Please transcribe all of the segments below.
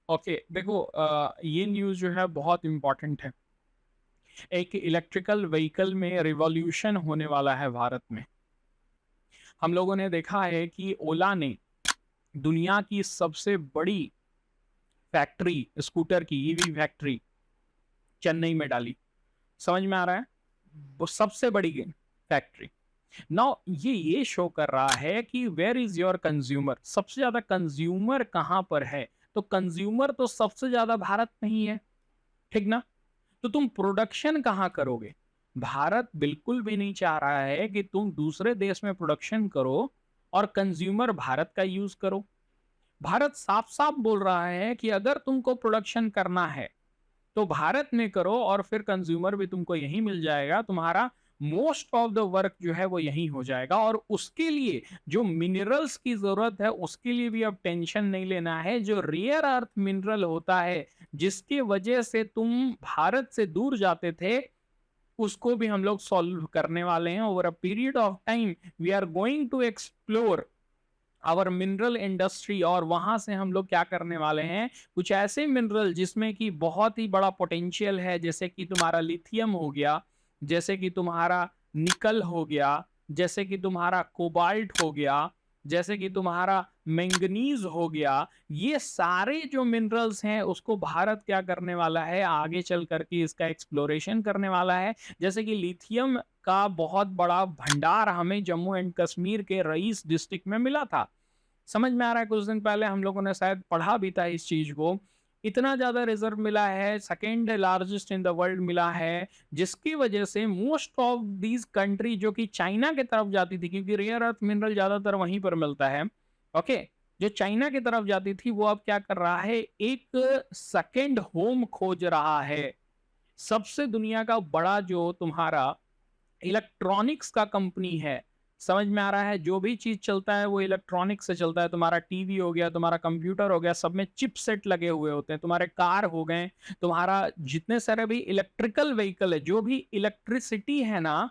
Okay, देखो ये news जो है बहुत इम्पोर्टेंट है। एक इलेक्ट्रिकल व्हीकल में रिवॉल्यूशन होने वाला है भारत में। हम लोगों ने देखा है कि ओला ने दुनिया की सबसे बड़ी फैक्ट्री स्कूटर की ईवी फैक्ट्री चेन्नई में डाली। समझ में आ रहा है? वो सबसे बड़ी फैक्ट्री। नाउ ये शो कर रहा है कि वेयर इज योर कंज्यूमर, सबसे ज्यादा कंज्यूमर कहां पर है। तो कंज्यूमर तो सबसे ज्यादा भारत में ही है, ठीक ना? तो तुम प्रोडक्शन कहाँ करोगे? भारत बिल्कुल भी नहीं चाह रहा है कि तुम दूसरे देश में प्रोडक्शन करो और कंज्यूमर भारत का यूज करो। भारत साफ साफ बोल रहा है कि अगर तुमको प्रोडक्शन करना है तो भारत में करो और फिर कंज्यूमर भी तुमको यहीं मिल जाएगा। तुम्हारा मोस्ट ऑफ द वर्क जो है वो यहीं हो जाएगा, और उसके लिए जो मिनरल्स की जरूरत है उसके लिए भी अब टेंशन नहीं लेना है। जो रेयर अर्थ मिनरल होता है जिसकी वजह से तुम भारत से दूर जाते थे, उसको भी हम लोग सॉल्व करने वाले हैं। Over a period of time we are going to explore our mineral industry, और वहां से हम लोग क्या करने वाले हैं, कुछ ऐसे मिनरल जिसमें कि बहुत ही बड़ा पोटेंशियल है, जैसे कि तुम्हारा लिथियम हो गया, जैसे कि तुम्हारा निकल हो गया, जैसे कि तुम्हारा कोबाल्ट हो गया, जैसे कि तुम्हारा मैंगनीज हो गया। ये सारे जो मिनरल्स हैं उसको भारत क्या करने वाला है, आगे चल करके इसका एक्सप्लोरेशन करने वाला है। जैसे कि लिथियम का बहुत बड़ा भंडार हमें जम्मू एंड कश्मीर के रईस डिस्ट्रिक्ट में मिला था। समझ में आ रहा है? कुछ दिन पहले हम लोगों ने शायद पढ़ा भी था इस चीज को। इतना ज्यादा रिजर्व मिला है, second largest in the world मिला है, जिसकी वजह से मोस्ट ऑफ दीज कंट्री जो कि चाइना की तरफ जाती थी, क्योंकि रेयर अर्थ मिनरल ज्यादातर वहीं पर मिलता है। ओके, जो चाइना की तरफ जाती थी वो अब क्या कर रहा है, एक सेकेंड होम खोज रहा है। सबसे दुनिया का बड़ा जो तुम्हारा इलेक्ट्रॉनिक्स का कंपनी है, समझ में आ रहा है, जो भी चीज चलता है वो इलेक्ट्रॉनिक्स से चलता है। तुम्हारा टीवी हो गया, तुम्हारा कंप्यूटर हो गया, सब में चिप सेट लगे हुए होते हैं। तुम्हारे कार हो गए, तुम्हारा जितने सारे भी इलेक्ट्रिकल व्हीकल है, जो भी इलेक्ट्रिसिटी है ना,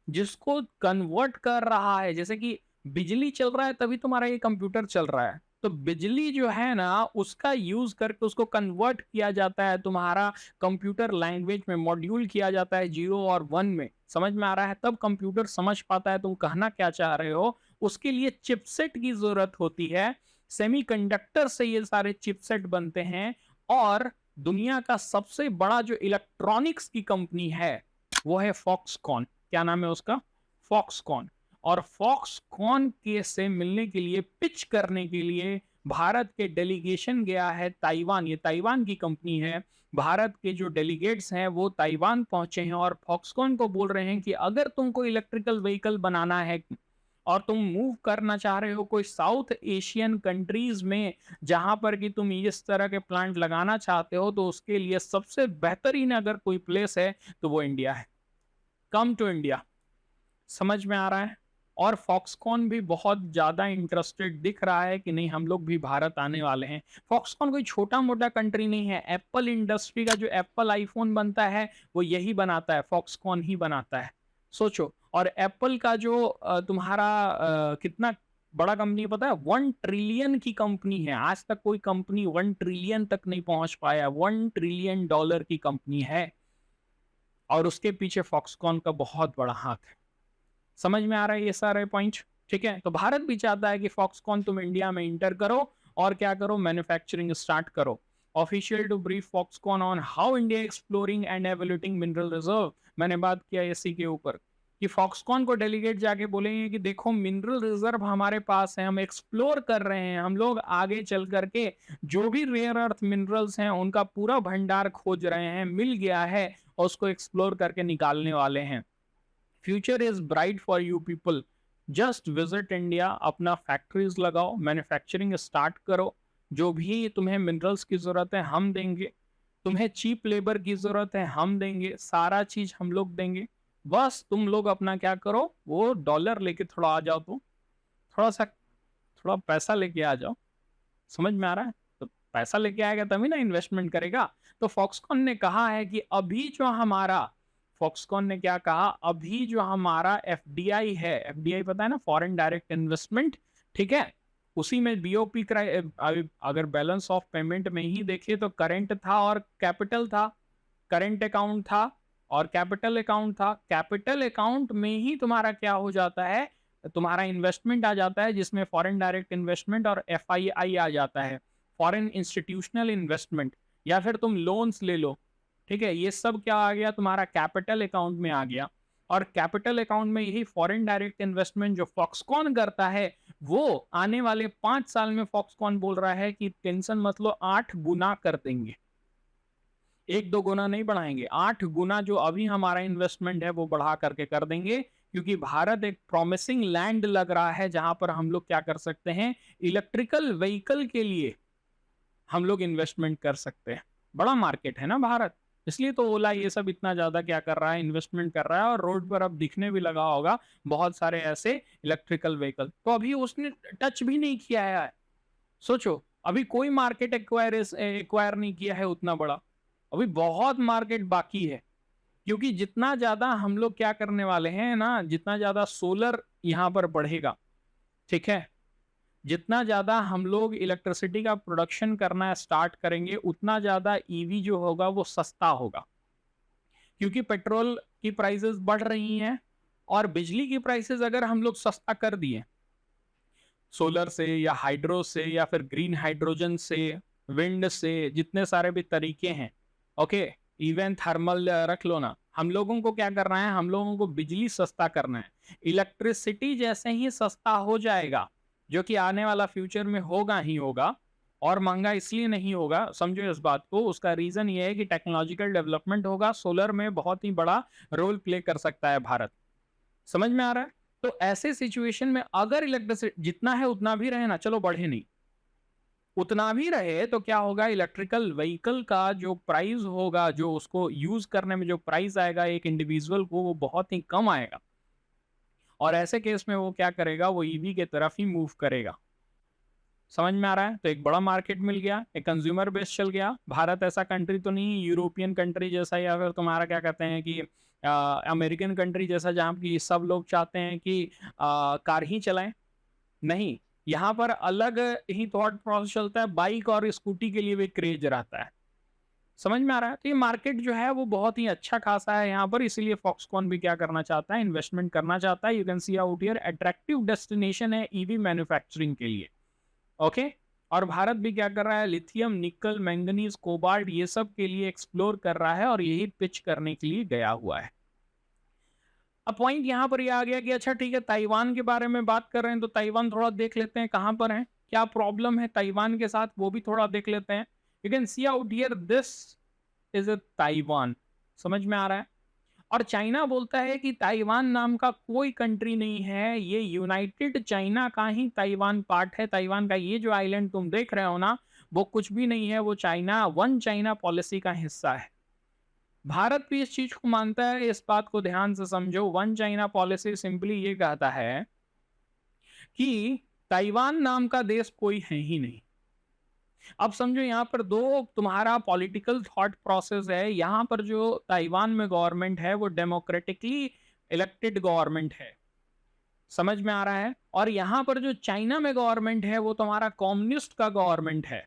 जिसको कन्वर्ट कर रहा है, जैसे कि बिजली चल रहा है तभी तुम्हारा ये कंप्यूटर चल रहा है। तो बिजली जो है ना उसका यूज करके उसको कन्वर्ट किया जाता है, तुम्हारा कंप्यूटर लैंग्वेज में मॉड्यूल किया जाता है 0 और 1 में। समझ में आ रहा है? तब कंप्यूटर समझ पाता है तुम कहना क्या चाह रहे हो। उसके लिए चिपसेट की जरूरत होती है। सेमीकंडक्टर से ये सारे चिपसेट बनते हैं। और दुनिया का सबसे बड़ा जो इलेक्ट्रॉनिक्स की कंपनी है वो है फॉक्सकॉन। क्या नाम है उसका? फॉक्सकॉन। और फॉक्सकॉन के से मिलने के लिए, पिच करने के लिए भारत के डेलीगेशन गया है ताइवान। ये ताइवान की कंपनी है। भारत के जो डेलीगेट्स हैं वो ताइवान पहुंचे हैं और फॉक्सकॉन को बोल रहे हैं कि अगर तुमको इलेक्ट्रिकल व्हीकल बनाना है और तुम मूव करना चाह रहे हो कोई साउथ एशियन कंट्रीज में जहां पर कि तुम इस तरह के प्लांट लगाना चाहते हो, तो उसके लिए सबसे बेहतरीन अगर कोई प्लेस है तो वो इंडिया है। Come to India. समझ में आ रहा है? और फॉक्सकॉन भी बहुत ज्यादा इंटरेस्टेड दिख रहा है कि नहीं, हम लोग भी भारत आने वाले हैं। फॉक्सकॉन कोई छोटा मोटा कंट्री नहीं है। एप्पल इंडस्ट्री का जो एप्पल आईफोन बनता है वो यही बनाता है, फॉक्सकॉन ही बनाता है। सोचो। और एप्पल का जो तुम्हारा कितना बड़ा कंपनी पता है? 1 ट्रिलियन की कंपनी है। आज तक कोई कंपनी 1 ट्रिलियन तक नहीं पहुंच पाया। $1 ट्रिलियन की कंपनी है। और उसके पीछे फॉक्सकॉन का बहुत बड़ा हाथ है। समझ में आ रहा है ये सारे पॉइंट? ठीक है, तो भारत भी चाहता है कि फॉक्सकॉन तुम इंडिया में इंटर करो और क्या करो, मैन्युफैक्चरिंग स्टार्ट करो। Official to brief Foxconn on how India exploring and evaluating mineral reserve. मैंने बात किया इसी के ऊपर कि फॉक्सकॉन को डेलीगेट जाके बोलेंगे कि देखो मिनरल रिजर्व हमारे पास है, हम एक्सप्लोर कर रहे हैं, हम लोग आगे चल करके जो भी रेयर अर्थ मिनरल्स हैं उनका पूरा भंडार खोज रहे हैं, मिल गया है और उसको एक्सप्लोर करके निकालने वाले हैं। Future is bright for you people. Just visit India, अपना फैक्ट्रीज लगाओ, मैन्युफैक्चरिंग स्टार्ट करो। जो भी तुम्हें मिनरल्स की जरूरत है हम देंगे, तुम्हें चीप लेबर की जरूरत है हम देंगे, सारा चीज हम लोग देंगे। बस तुम लोग अपना क्या करो, वो डॉलर लेके थोड़ा आ जाओ, तो थोड़ा सा थोड़ा पैसा लेके आ जाओ। समझ में आ रहा है? तो पैसा लेके आएगा तभी ना इन्वेस्टमेंट करेगा। तो फॉक्सकॉन ने कहा है कि अभी जो हमारा, फॉक्सकॉन ने क्या कहा, अभी जो हमारा एफडीआई है, एफडीआई पता है ना, फॉरेन डायरेक्ट इन्वेस्टमेंट, ठीक है, उसी में बीओपी अगर बैलेंस ऑफ पेमेंट में ही देखिए तो करंट था और कैपिटल था, करंट अकाउंट था और कैपिटल अकाउंट था। कैपिटल अकाउंट में ही तुम्हारा क्या हो जाता है, तुम्हारा इन्वेस्टमेंट आ जाता है, जिसमें फॉरेन डायरेक्ट इन्वेस्टमेंट और एफआईआई आ जाता है, फॉरेन इंस्टीट्यूशनल इन्वेस्टमेंट, या फिर तुम लोन्स ले लो। ठीक है, ये सब क्या आ गया, तुम्हारा कैपिटल अकाउंट में आ गया। और कैपिटल अकाउंट में यही फॉरेन डायरेक्ट इन्वेस्टमेंट जो फॉक्सकॉन करता है, वो आने वाले 5 साल में फॉक्सकॉन बोल रहा है कि टेंशन मत लो, 8 गुना कर देंगे। 1-2 गुना नहीं बढ़ाएंगे, 8 गुना जो अभी हमारा इन्वेस्टमेंट है वो बढ़ा करके कर देंगे। क्योंकि भारत एक प्रॉमिसिंग लैंड लग रहा है जहां पर हम लोग क्या कर सकते हैं, इलेक्ट्रिकल व्हीकल के लिए हम लोग इन्वेस्टमेंट कर सकते हैं। बड़ा मार्केट है ना भारत, इसलिए तो ओला ये सब इतना ज्यादा क्या कर रहा है, इन्वेस्टमेंट कर रहा है। और रोड पर अब दिखने भी लगा होगा बहुत सारे ऐसे इलेक्ट्रिकल व्हीकल, तो अभी उसने टच भी नहीं किया है। सोचो, अभी कोई मार्केट एक्वायर नहीं किया है उतना बड़ा, अभी बहुत मार्केट बाकी है। क्योंकि जितना ज्यादा हम लोग क्या करने वाले हैं ना, जितना ज्यादा सोलर यहाँ पर बढ़ेगा, ठीक है, जितना ज्यादा हम लोग इलेक्ट्रिसिटी का प्रोडक्शन करना स्टार्ट करेंगे, उतना ज्यादा ईवी जो होगा वो सस्ता होगा। क्योंकि पेट्रोल की प्राइसेस बढ़ रही हैं और बिजली की प्राइसेस अगर हम लोग सस्ता कर दिए सोलर से या हाइड्रो से या फिर ग्रीन हाइड्रोजन से, विंड से, जितने सारे भी तरीके हैं, ओके, इवन थर्मल रख लो ना, हम लोगों को क्या करना है, हम लोगों को बिजली सस्ता करना है। इलेक्ट्रिसिटी जैसे ही सस्ता हो जाएगा, जो कि आने वाला फ्यूचर में होगा ही होगा, और महंगा इसलिए नहीं होगा, समझो इस बात को, उसका रीजन ये है कि टेक्नोलॉजिकल डेवलपमेंट होगा, सोलर में बहुत ही बड़ा रोल प्ले कर सकता है भारत। समझ में आ रहा है? तो ऐसे सिचुएशन में अगर इलेक्ट्रिसिटी जितना है उतना भी रहे ना, चलो बढ़े नहीं, उतना भी रहे, तो क्या होगा, इलेक्ट्रिकल व्हीकल का जो प्राइस होगा, जो उसको यूज करने में जो प्राइस आएगा एक इंडिविजुअल को, वो बहुत ही कम आएगा। और ऐसे केस में वो क्या करेगा, वो ईवी के तरफ ही मूव करेगा। समझ में आ रहा है? तो एक बड़ा मार्केट मिल गया, एक कंज्यूमर बेस चल गया। भारत ऐसा कंट्री तो नहीं यूरोपियन कंट्री जैसा, या फिर तुम्हारा क्या कहते हैं कि अमेरिकन कंट्री जैसा, जहाँ की सब लोग चाहते हैं कि कार ही चलाएं। नहीं, यहाँ पर अलग ही थॉट प्रोसेस चलता है, बाइक और स्कूटी के लिए भी क्रेज रहता है। समझ में आ रहा है? तो ये मार्केट जो है वो बहुत ही अच्छा खासा है यहाँ पर, इसीलिए फॉक्सकॉन भी क्या करना चाहता है, इन्वेस्टमेंट करना चाहता है। You can see out here attractive destination है ईवी मैन्युफैक्चरिंग के लिए। ओके, और भारत भी क्या कर रहा है, लिथियम, निकल, मैंगनीज, कोबाल्ट, ये सब के लिए एक्सप्लोर कर रहा है और यही पिच करने के लिए गया हुआ है। अब पॉइंट यहाँ पर ये आ गया कि अच्छा ठीक है, ताइवान के बारे में बात कर रहे हैं, तो ताइवान थोड़ा देख लेते हैं कहाँ पर है, क्या प्रॉब्लम है ताइवान के साथ, वो भी थोड़ा देख लेते हैं। You can see out here this is a Taiwan. समझ में आ रहा है? और चाइना बोलता है कि ताइवान नाम का कोई कंट्री नहीं है, ये यूनाइटेड चाइना का ही ताइवान पार्ट है। ताइवान का ये जो आइलैंड तुम देख रहे हो ना, वो कुछ भी नहीं है, वो चाइना, वन चाइना पॉलिसी का हिस्सा है। भारत भी इस चीज को मानता है, इस बात को ध्यान से समझो। वन चाइना पॉलिसी सिंपली ये कहता है कि ताइवान नाम का देश कोई है ही नहीं। अब समझो यहाँ पर दो तुम्हारा पॉलिटिकल थॉट प्रोसेस है। यहाँ पर जो ताइवान में गवर्नमेंट है वो डेमोक्रेटिकली इलेक्टेड गवर्नमेंट है। समझ में आ रहा है? और यहाँ पर जो चाइना में गवर्नमेंट है वो तुम्हारा कम्युनिस्ट का गवर्नमेंट है।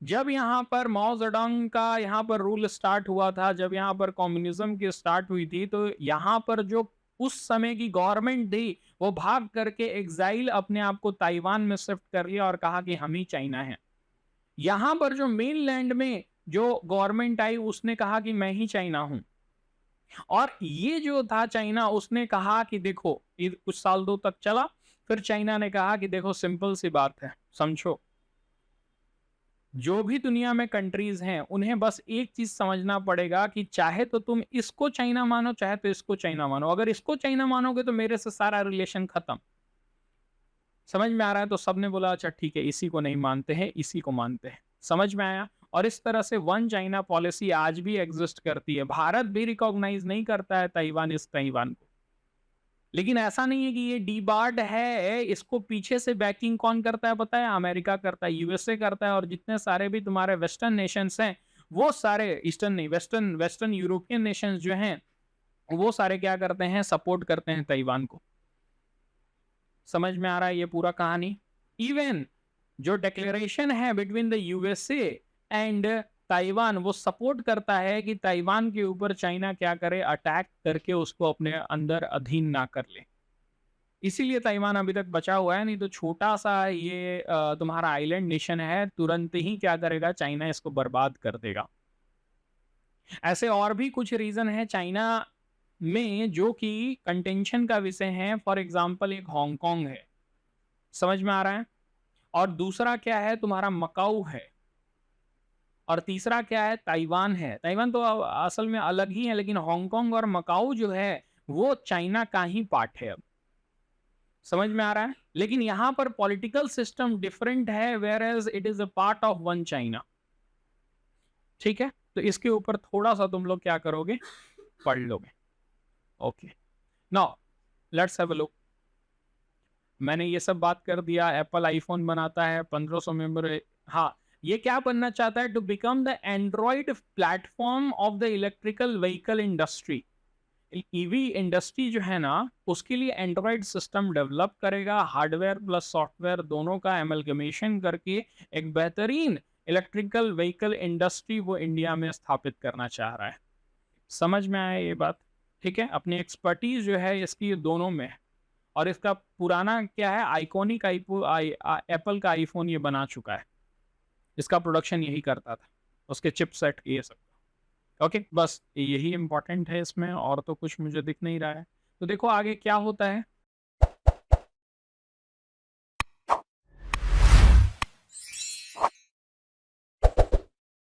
जब यहाँ पर माओ जेडोंग का यहाँ पर रूल स्टार्ट हुआ था, जब यहाँ पर कम्युनिज्म की स्टार्ट हुई थी, तो यहाँ पर जो उस समय की गवर्नमेंट थी वो भाग करके एग्जाइल अपने आप को ताइवान में शिफ्ट कर लिया और कहा कि हम ही चाइना हैं। यहां पर जो मेन लैंड में जो गवर्नमेंट आई उसने कहा कि मैं ही चाइना हूं। और ये जो था चाइना, उसने कहा कि देखो, ये कुछ साल दो तक चला, फिर चाइना ने कहा कि देखो सिंपल सी बात है, समझो, जो भी दुनिया में कंट्रीज हैं उन्हें बस एक चीज समझना पड़ेगा कि चाहे तो तुम इसको चाइना मानो, चाहे तो इसको चाइना मानो। अगर इसको चाइना मानोगे तो मेरे से सारा रिलेशन खत्म। समझ में आ रहा है? तो सबने बोला अच्छा ठीक है, इसी को नहीं मानते हैं, इसी को मानते हैं। समझ में आया? और इस तरह से वन चाइना पॉलिसी आज भी एग्जिस्ट करती है। भारत भी रिकॉग्नाइज नहीं करता है ताइवान, इस ताइवान को। लेकिन ऐसा नहीं है कि ये डीबार्ड है, इसको पीछे से बैकिंग कौन करता है पता है? अमेरिका करता है, यूएसए करता है, और जितने सारे भी तुम्हारे वेस्टर्न नेशंस हैं, वो सारे, ईस्टर्न नहीं, वेस्टर्न वेस्टर्न यूरोपियन नेशंस जो हैं, वो सारे क्या करते हैं, सपोर्ट करते हैं ताइवान को। समझ में आ रहा है ये पूरा कहानी? इवन जो डिक्लेरेशन है between the USA and Taiwan, वो सपोर्ट करता है कि ताइवान के ऊपर चाइना क्या करे, अटैक करके उसको अपने अंदर अधीन ना कर ले। इसीलिए ताइवान अभी तक बचा हुआ है, नहीं तो छोटा सा ये तुम्हारा आइलैंड नेशन है, तुरंत ही क्या करेगा, चाइना इसको बर्बाद कर देगा। ऐसे और भी कुछ रीजन है चाइना में जो कि कंटेंशन का विषय है। फॉर एग्जांपल एक हांगकांग है, समझ में आ रहा है, और दूसरा क्या है तुम्हारा मकाऊ है, और तीसरा क्या है ताइवान है। ताइवान तो असल में अलग ही है, लेकिन हांगकांग और मकाऊ जो है वो चाइना का ही पार्ट है अब, समझ में आ रहा है। लेकिन यहां पर पॉलिटिकल सिस्टम डिफरेंट है, whereas it is a part of one China. ठीक है, तो इसके ऊपर थोड़ा सा तुम लोग क्या करोगे, पढ़ लोगे। Okay, now let's have a look. मैंने ये सब बात कर दिया, एप्पल आईफोन बनाता है 1500 मेमोरी। हाँ, ये क्या बनना चाहता है, to become the Android platform of the electrical vehicle industry. EV industry जो है ना, उसके लिए एंड्रॉइड सिस्टम डेवलप करेगा, हार्डवेयर प्लस सॉफ्टवेयर दोनों का एमलगमेशन करके एक बेहतरीन इलेक्ट्रिकल व्हीकल इंडस्ट्री वो इंडिया में स्थापित करना चाह रहा है। समझ में आया ये बात? ठीक है, अपनी एक्सपर्टीज जो है इसकी दोनों में है। और इसका पुराना क्या है, आइकॉनिक एप्पल का आईफोन ये बना चुका है, इसका प्रोडक्शन यही करता था, उसके चिपसेट ये सब। ओके, बस यही इंपॉर्टेंट है इसमें, और तो कुछ मुझे दिख नहीं रहा है। तो देखो आगे क्या होता है।